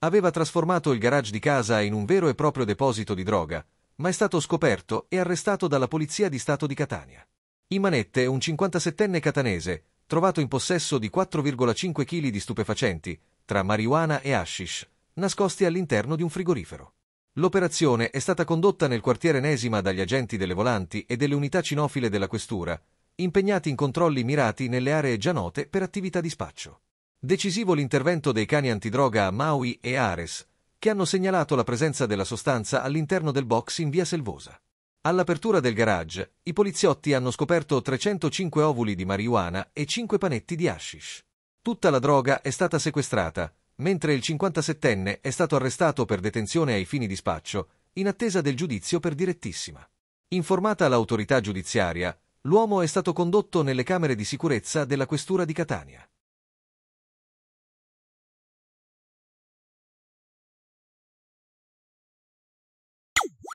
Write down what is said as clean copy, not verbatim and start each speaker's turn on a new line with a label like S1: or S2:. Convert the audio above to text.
S1: Aveva trasformato il garage di casa in un vero e proprio deposito di droga, ma è stato scoperto e arrestato dalla Polizia di Stato di Catania. In manette un 57enne catanese, trovato in possesso di 4,5 kg di stupefacenti, tra marijuana e hashish, nascosti all'interno di un frigorifero. L'operazione è stata condotta nel quartiere Enesima dagli agenti delle volanti e delle unità cinofile della questura, impegnati in controlli mirati nelle aree già note per attività di spaccio. Decisivo l'intervento dei cani antidroga Maui e Ares, che hanno segnalato la presenza della sostanza all'interno del box in via Selvosa. All'apertura del garage, i poliziotti hanno scoperto 305 ovuli di marijuana e 5 panetti di hashish. Tutta la droga è stata sequestrata, mentre il 57enne è stato arrestato per detenzione ai fini di spaccio, in attesa del giudizio per direttissima. Informata l'autorità giudiziaria, l'uomo è stato condotto nelle camere di sicurezza della questura di Catania.